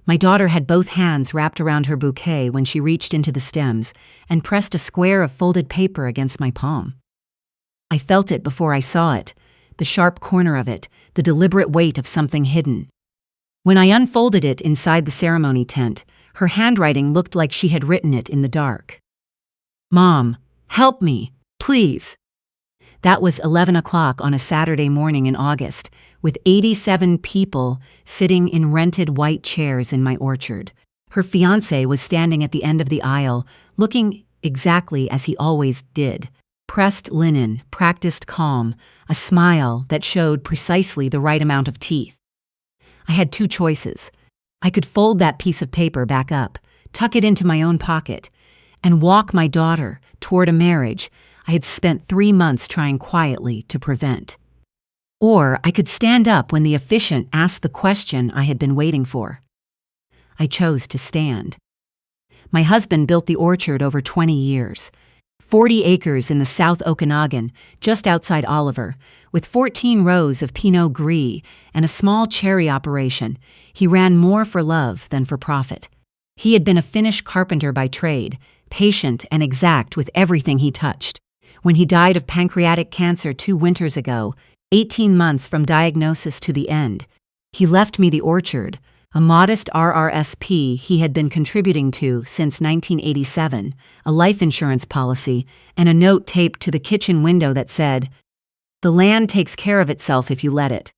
My daughter had both hands wrapped around her bouquet when she reached into the stems and pressed a square of folded paper against my palm. I felt it before I saw it, the sharp corner of it, the deliberate weight of something hidden. When I unfolded it inside the ceremony tent, her handwriting looked like she had written it in the dark. "Mom, help me, please." That was 11 o'clock on a Saturday morning in August, with 87 people sitting in rented white chairs in my orchard. Her fiancé was standing at the end of the aisle, looking exactly as he always did. Pressed linen, practiced calm, a smile that showed precisely the right amount of teeth. I had two choices. I could fold that piece of paper back up, tuck it into my own pocket, and walk my daughter toward a marriage I had spent 3 months trying quietly to prevent. Or I could stand up when the officiant asked the question I had been waiting for. I chose to stand. My husband built the orchard over 20 years. 40 acres in the South Okanagan, just outside Oliver, with 14 rows of Pinot Gris and a small cherry operation. He ran more for love than for profit. He had been a Finnish carpenter by trade, patient and exact with everything he touched. When he died of pancreatic cancer 2 winters ago, 18 months from diagnosis to the end, he left me the orchard, a modest RRSP he had been contributing to since 1987, a life insurance policy, and a note taped to the kitchen window that said, "The land takes care of itself if you let it."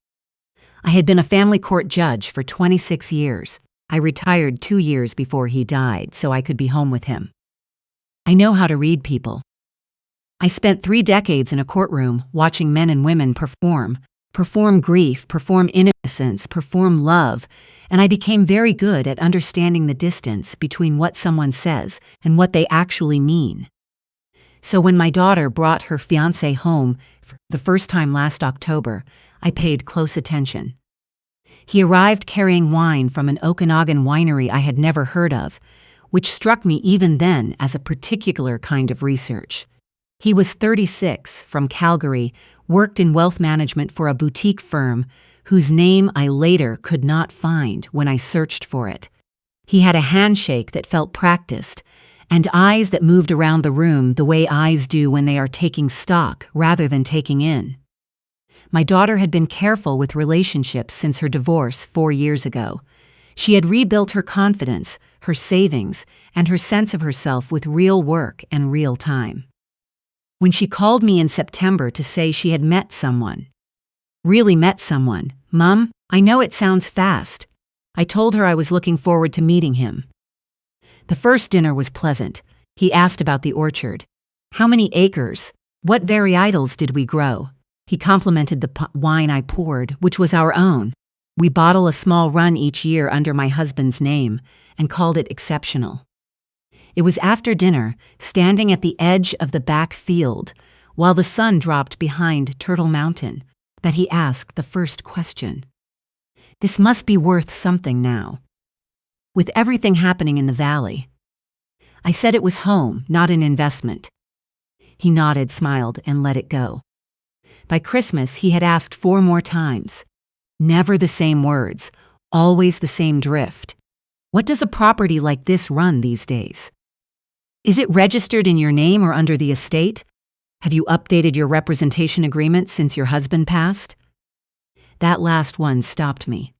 I had been a family court judge for 26 years. I retired 2 years before he died so I could be home with him. I know how to read people. I spent 3 decades in a courtroom watching men and women perform grief, perform innocence, perform love, and I became very good at understanding the distance between what someone says and what they actually mean. So when my daughter brought her fiancé home for the first time last October, I paid close attention. He arrived carrying wine from an Okanagan winery I had never heard of, which struck me even then as a particular kind of research. He was 36, from Calgary, worked in wealth management for a boutique firm whose name I later could not find when I searched for it. He had a handshake that felt practiced, and eyes that moved around the room the way eyes do when they are taking stock rather than taking in. My daughter had been careful with relationships since her divorce 4 years ago. She had rebuilt her confidence, her savings, and her sense of herself with real work and real time. When she called me in September to say she had met someone, really met someone, "Mom, I know it sounds fast." I told her I was looking forward to meeting him. The first dinner was pleasant. He asked about the orchard. How many acres? What varietals did we grow? He complimented the wine I poured, which was our own. We bottle a small run each year under my husband's name and called it exceptional. It was after dinner, standing at the edge of the back field, while the sun dropped behind Turtle Mountain, that he asked the first question. This must be worth something now. With everything happening in the valley. I said it was home, not an investment. He nodded, smiled, and let it go. By Christmas, he had asked 4 more times. Never the same words, always the same drift. What does a property like this run these days? Is it registered in your name or under the estate? Have you updated your representation agreement since your husband passed? That last one stopped me.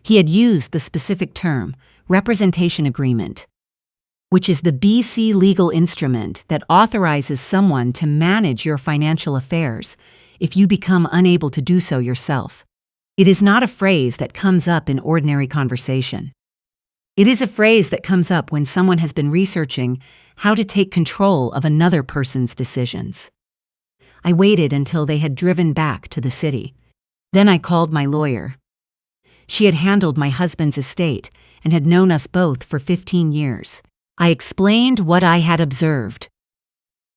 He had used the specific term, representation agreement, which is the BC legal instrument that authorizes someone to manage your financial affairs if you become unable to do so yourself. It is not a phrase that comes up in ordinary conversation. It is a phrase that comes up when someone has been researching how to take control of another person's decisions. I waited until they had driven back to the city. Then I called my lawyer. She had handled my husband's estate and had known us both for 15 years. I explained what I had observed.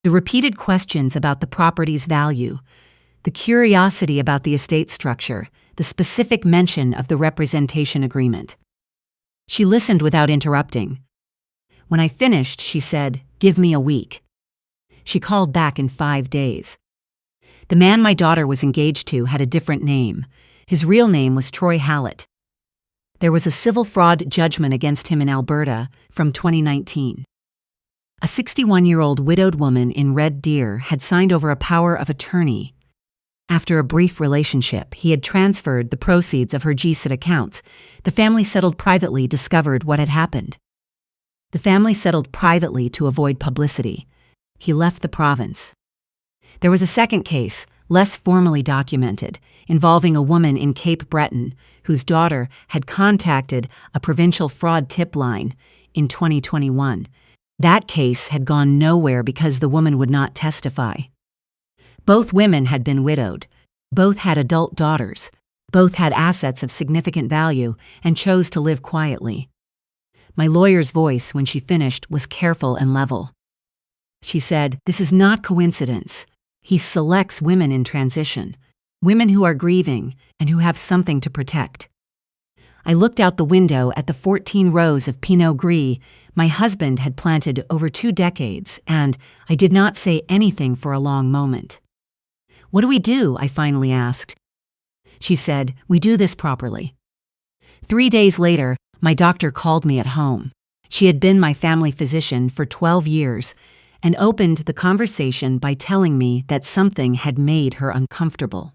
The repeated questions about the property's value, the curiosity about the estate structure, the specific mention of the representation agreement. She listened without interrupting. When I finished, she said, "Give me a week." She called back in 5 days. The man my daughter was engaged to had a different name. His real name was Troy Hallett. There was a civil fraud judgment against him in Alberta from 2019. A 61-year-old widowed woman in Red Deer had signed over a power of attorney. After a brief relationship, he had transferred the proceeds of her GSIT accounts. The family settled privately, discovered what had happened. The family settled privately to avoid publicity. He left the province. There was a second case, less formally documented, involving a woman in Cape Breton whose daughter had contacted a provincial fraud tip line in 2021. That case had gone nowhere because the woman would not testify. Both women had been widowed. Both had adult daughters. Both had assets of significant value and chose to live quietly. My lawyer's voice, when she finished, was careful and level. She said, "This is not coincidence. He selects women in transition, women who are grieving and who have something to protect." I looked out the window at the 14 rows of Pinot Gris my husband had planted over 2 decades, and I did not say anything for a long moment. "What do we do?" I finally asked. She said, "We do this properly." 3 days later, my doctor called me at home. She had been my family physician for 12 years and opened the conversation by telling me that something had made her uncomfortable.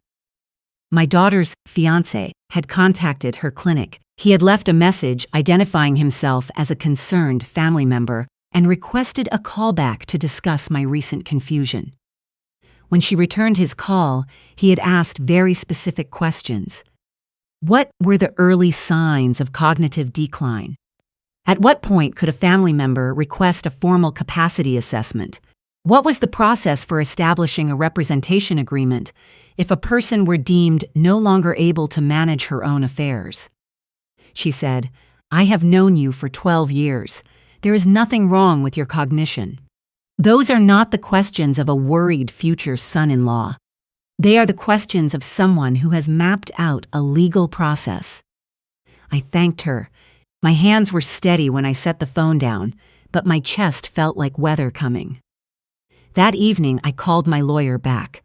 My daughter's fiancé had contacted her clinic. He had left a message identifying himself as a concerned family member and requested a callback to discuss my recent confusion. When she returned his call, he had asked very specific questions. What were the early signs of cognitive decline? At what point could a family member request a formal capacity assessment? What was the process for establishing a representation agreement if a person were deemed no longer able to manage her own affairs? She said, "I have known you for 12 years. There is nothing wrong with your cognition." Those are not the questions of a worried future son-in-law. They are the questions of someone who has mapped out a legal process. I thanked her. My hands were steady when I set the phone down, but my chest felt like weather coming. That evening, I called my lawyer back.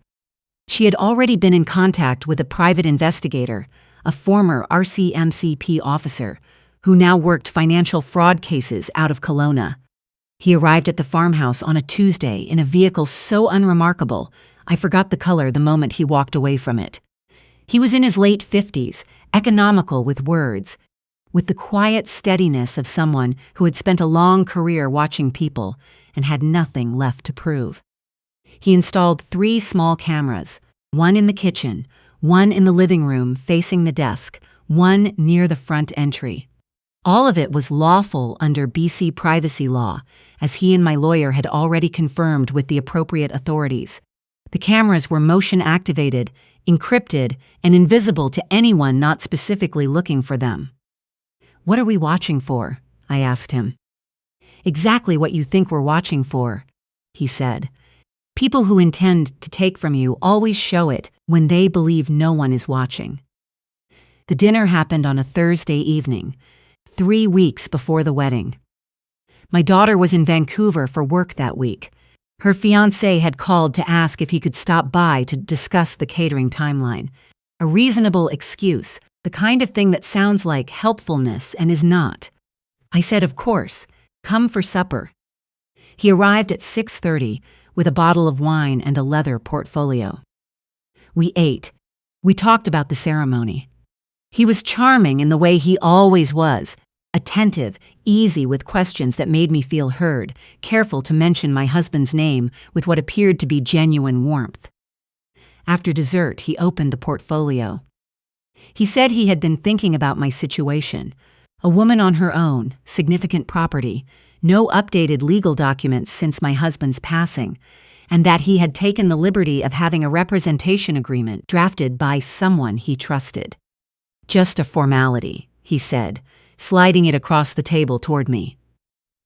She had already been in contact with a private investigator, a former RCMCP officer, who now worked financial fraud cases out of Kelowna. He arrived at the farmhouse on a Tuesday in a vehicle so unremarkable, I forgot the color the moment he walked away from it. He was in his late 50s, economical with words, with the quiet steadiness of someone who had spent a long career watching people and had nothing left to prove. He installed 3 small cameras, one in the kitchen, one in the living room facing the desk, one near the front entry. All of it was lawful under BC privacy law, as he and my lawyer had already confirmed with the appropriate authorities. The cameras were motion-activated, encrypted, and invisible to anyone not specifically looking for them. "What are we watching for?" I asked him. "Exactly what you think we're watching for," he said. "People who intend to take from you always show it when they believe no one is watching." The dinner happened on a Thursday evening, 3 weeks before the wedding. My daughter was in Vancouver for work that week. Her fiancé had called to ask if he could stop by to discuss the catering timeline. A reasonable excuse, the kind of thing that sounds like helpfulness and is not. I said, "Of course, come for supper." He arrived at 6:30 with a bottle of wine and a leather portfolio. We ate. We talked about the ceremony. He was charming in the way he always was, attentive, easy with questions that made me feel heard, careful to mention my husband's name with what appeared to be genuine warmth. After dessert, he opened the portfolio. He said he had been thinking about my situation, a woman on her own, significant property, no updated legal documents since my husband's passing, and that he had taken the liberty of having a representation agreement drafted by someone he trusted. "Just a formality," he said, sliding it across the table toward me.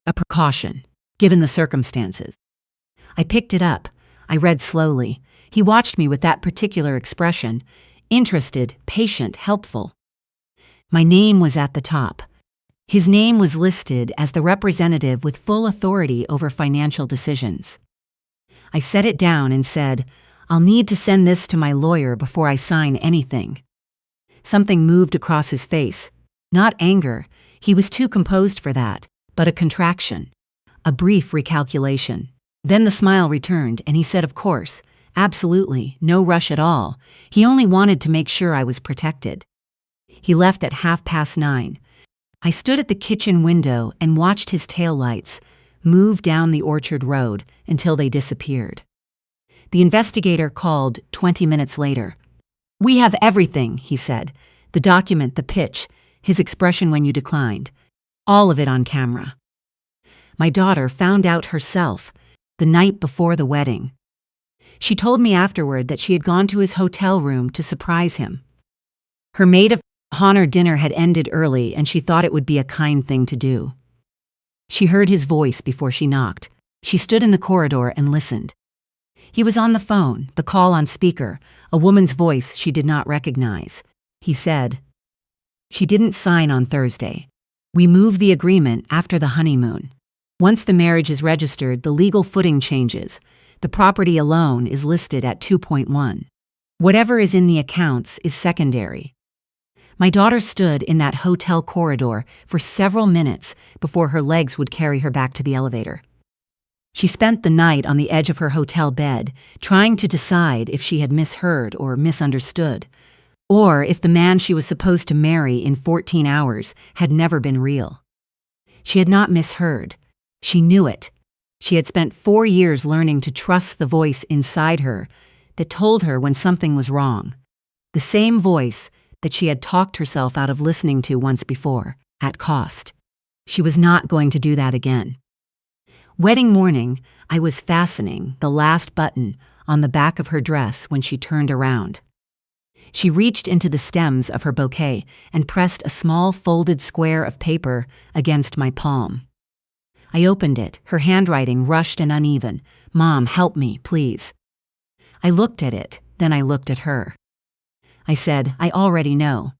"A precaution, given the circumstances." I picked it up. I read slowly. He watched me with that particular expression, interested, patient, helpful. My name was at the top. His name was listed as the representative with full authority over financial decisions. I set it down and said, "I'll need to send this to my lawyer before I sign anything." Something moved across his face. Not anger, he was too composed for that, but a contraction, a brief recalculation. Then the smile returned, and he said, of course, absolutely, no rush at all. He only wanted to make sure I was protected. He left at 9:30. I stood at the kitchen window and watched his taillights move down the orchard road until they disappeared. The investigator called 20 minutes later. We have everything, he said. The document, the pitch, his expression when you declined. All of it on camera. My daughter found out herself the night before the wedding. She told me afterward that she had gone to his hotel room to surprise him. Her maid of honor dinner had ended early, and she thought it would be a kind thing to do. She heard his voice before she knocked. She stood in the corridor and listened. He was on the phone, the call on speaker, a woman's voice she did not recognize. He said, "She didn't sign on Thursday. We move the agreement after the honeymoon. Once the marriage is registered, the legal footing changes. The property alone is listed at 2.1. Whatever is in the accounts is secondary." My daughter stood in that hotel corridor for several minutes before her legs would carry her back to the elevator. She spent the night on the edge of her hotel bed, trying to decide if she had misheard or misunderstood, or if the man she was supposed to marry in 14 hours had never been real. She had not misheard. She knew it. She had spent 4 years learning to trust the voice inside her that told her when something was wrong. The same voice that she had talked herself out of listening to once before, at cost. She was not going to do that again. Wedding morning, I was fastening the last button on the back of her dress when she turned around. She reached into the stems of her bouquet and pressed a small folded square of paper against my palm. I opened it, her handwriting rushed and uneven. "Mom, help me, please." I looked at it, then I looked at her. I said, "I already know."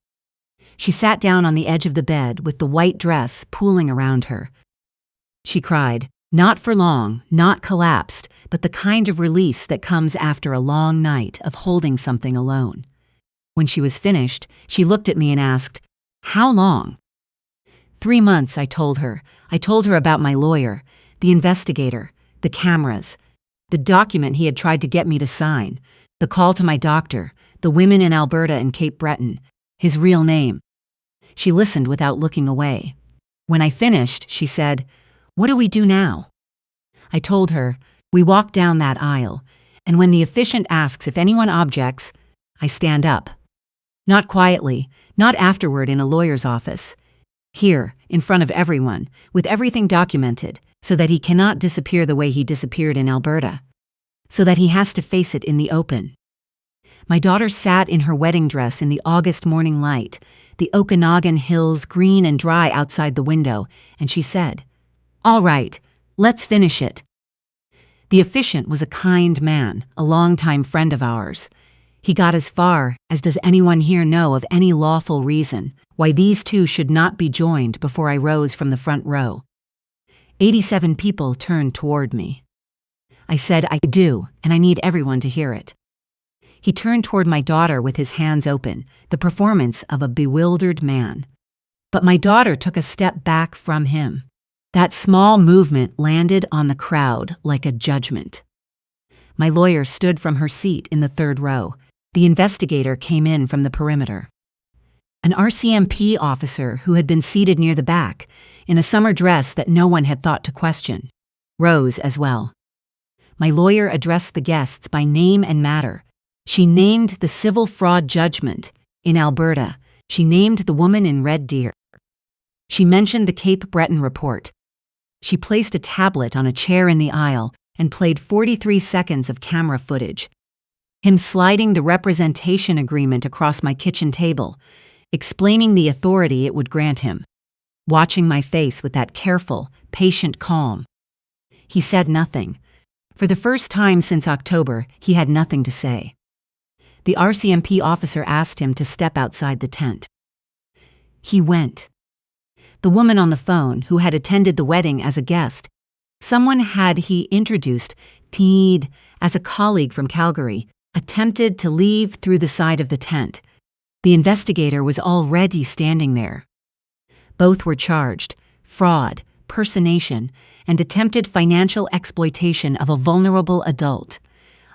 She sat down on the edge of the bed with the white dress pooling around her. She cried, not for long, not collapsed, but the kind of release that comes after a long night of holding something alone. When she was finished, she looked at me and asked, "How long?" 3 months, I told her. I told her about my lawyer, the investigator, the cameras, the document he had tried to get me to sign, the call to my doctor, the women in Alberta and Cape Breton, his real name. She listened without looking away. When I finished, she said, "What do we do now?" I told her, "We walk down that aisle, and when the officiant asks if anyone objects, I stand up. Not quietly, not afterward in a lawyer's office. Here, in front of everyone, with everything documented, so that he cannot disappear the way he disappeared in Alberta. So that he has to face it in the open." My daughter sat in her wedding dress in the August morning light, the Okanagan hills green and dry outside the window, and she said, "All right, let's finish it." The officiant was a kind man, a longtime friend of ours. He got as far as, does anyone here know of any lawful reason why these two should not be joined before I rose from the front row? 87 people turned toward me. I said, "I do, and I need everyone to hear it." He turned toward my daughter with his hands open, the performance of a bewildered man. But my daughter took a step back from him. That small movement landed on the crowd like a judgment. My lawyer stood from her seat in the 3rd row. The investigator came in from the perimeter. An RCMP officer who had been seated near the back, in a summer dress that no one had thought to question, rose as well. My lawyer addressed the guests by name and matter. She named the civil fraud judgment in Alberta. She named the woman in Red Deer. She mentioned the Cape Breton report. She placed a tablet on a chair in the aisle and played 43 seconds of camera footage. Him sliding the representation agreement across my kitchen table, explaining the authority it would grant him, watching my face with that careful, patient calm. He said nothing. For the first time since October, he had nothing to say. The RCMP officer asked him to step outside the tent. He went. The woman on the phone, who had attended the wedding as a guest, someone he introduced, Teed, as a colleague from Calgary, attempted to leave through the side of the tent. The investigator was already standing there. Both were charged: fraud, personation, and attempted financial exploitation of a vulnerable adult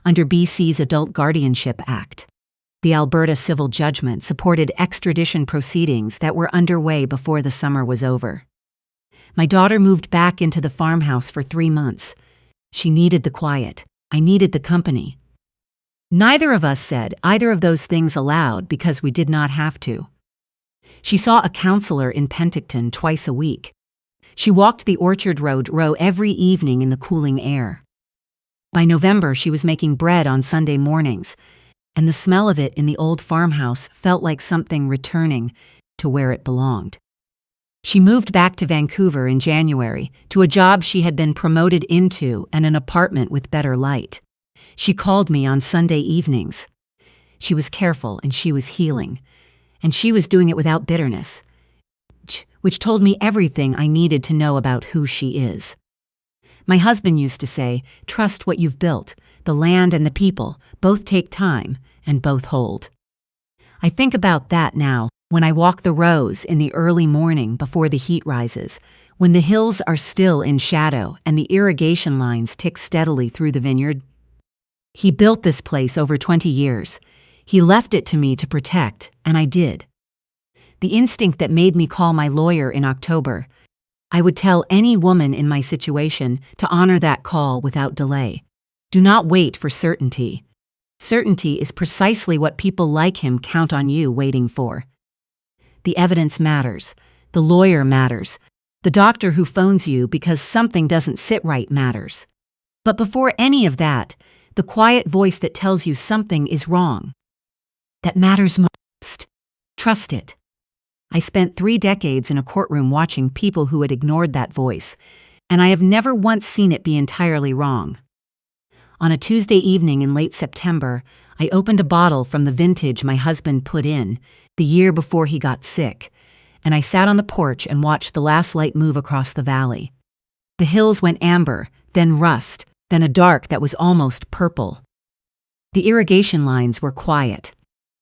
under BC's Adult Guardianship Act. The Alberta civil judgment supported extradition proceedings that were underway before the summer was over. My daughter moved back into the farmhouse for 3 months. She needed the quiet. I needed the company. Neither of us said either of those things aloud because we did not have to. She saw a counselor in Penticton twice a week. She walked the Orchard Road row every evening in the cooling air. By November, she was making bread on Sunday mornings, and the smell of it in the old farmhouse felt like something returning to where it belonged. She moved back to Vancouver in January to a job she had been promoted into and an apartment with better light. She called me on Sunday evenings. She was careful and she was healing, and she was doing it without bitterness, which told me everything I needed to know about who she is. My husband used to say, "Trust what you've built. The land and the people both take time and both hold." I think about that now when I walk the rows in the early morning before the heat rises, when the hills are still in shadow and the irrigation lines tick steadily through the vineyard. He built this place over 20 years. He left it to me to protect, and I did. The instinct that made me call my lawyer in October: I would tell any woman in my situation to honor that call without delay. Do not wait for certainty. Certainty is precisely what people like him count on you waiting for. The evidence matters. The lawyer matters. The doctor who phones you because something doesn't sit right matters. But before any of that, the quiet voice that tells you something is wrong. That matters most. Trust it. I spent 3 decades in a courtroom watching people who had ignored that voice, and I have never once seen it be entirely wrong. On a Tuesday evening in late September, I opened a bottle from the vintage my husband put in the year before he got sick, and I sat on the porch and watched the last light move across the valley. The hills went amber, then rust, then a dark that was almost purple. The irrigation lines were quiet.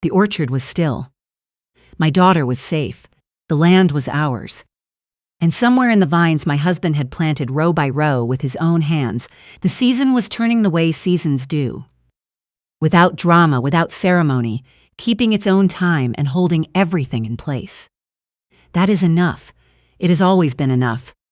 The orchard was still. My daughter was safe. The land was ours. And somewhere in the vines my husband had planted row by row with his own hands, the season was turning the way seasons do. Without drama, without ceremony, keeping its own time and holding everything in place. That is enough. It has always been enough.